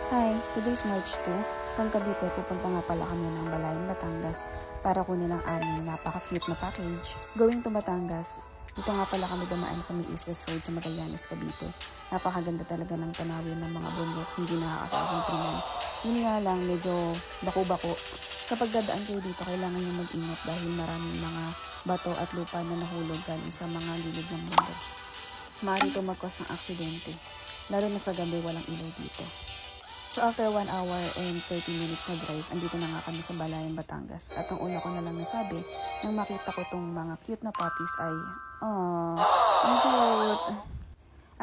Hi, today's March 2. From Cavite, pupunta nga pala kami ng Balayan, Batangas para kunin ang aming napaka-cute na package. Going to Batangas, dito nga pala kami dumaan sa may East-West Road sa Magallanes, Cavite. Napakaganda talaga ng tanawin ng mga bundok, hindi nakakasakong tingnan. Yun nga lang, medyo bako-bako. Kapag dadaan kayo dito, kailangan nyo mag-ingat dahil maraming mga bato at lupa na nahulog galing sa mga gilid ng bundok. Maaari ito mag-cause ng aksidente, lalo na sa gabi walang ilaw dito. So after 1 hour and 30 minutes na drive, andito na nga kami sa Balayan, Batangas. At ang una ko na lang nasabi, nang makita ko tong mga cute na puppies ay, aww, ang cute.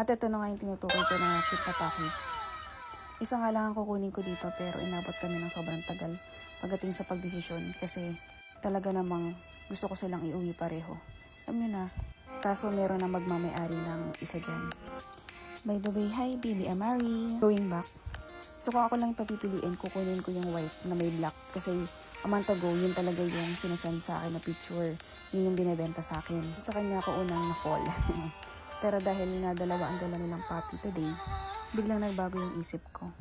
At ito na nga yung tinutukoy ko na cute na package. Isa nga lang ang kukunin ko dito pero inabot kami ng sobrang tagal pagdating sa pagdesisyon kasi talaga namang gusto ko silang iuwi pareho. Alam nyo na, kaso meron na magmamayari ng isa dyan. By the way, hi baby Amari. Going back. So kung ako lang yung papipiliin, kukunin ko yung white na may black kasi a month ago, yun talaga yung sinasend sa akin na picture. Yun yung binibenta sa akin. Sa kanya ako unang na-fall. Pero dahil nga dalawa ang dala nilang puppy today, biglang nagbago yung isip ko.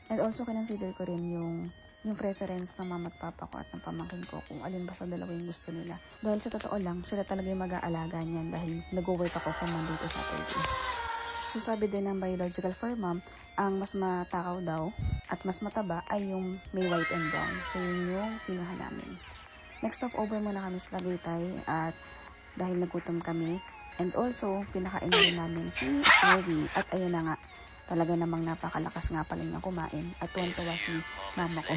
And also kinonsider ko rin yung preference ng mama at papa ko at ng pamangkin ko kung alin ba sa dalawa yung gusto nila. Dahil sa totoo lang, sila talaga yung mag-aalaga niyan dahil nag-work ako from Monday to Saturday. So sabi din ng biological fur mom, ang mas matakaw daw at mas mataba ay yung may white and brown. So yun yung pinuha namin. Next stop over muna kami sa Tagaytay at dahil nagutom kami. And also, pinakain na rin namin si Snowy. At ayun na nga, talaga namang napakalakas nga pala niyang kumain. At tuwan-tuwa si mama ko.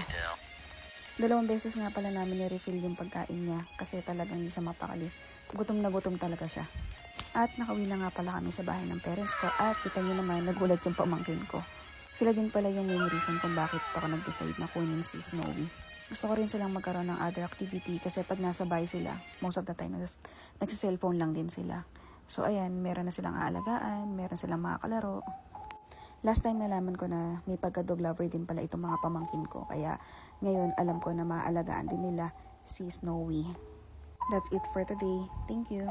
2 beses nga pala namin ni-refill yung pagkain niya kasi talagang hindi siya mapakali. Gutom na gutom talaga siya. At nakauwi na nga pala kami sa bahay ng parents ko at kita nyo naman nagulat yung pamangkin ko. Sila din pala yung main reason kung bakit ako nag-decide na kunin si Snowy. Gusto ko rin silang magkaroon ng other activity kasi pag nasa bahay sila, most of the time nagsiselfone lang din sila. So ayan, meron na silang aalagaan, meron silang mga kalaro. Last time nalaman ko na may pagka-dog lover din pala itong mga pamangkin ko. Kaya ngayon alam ko na maaalagaan din nila si Snowy. That's it for today. Thank you.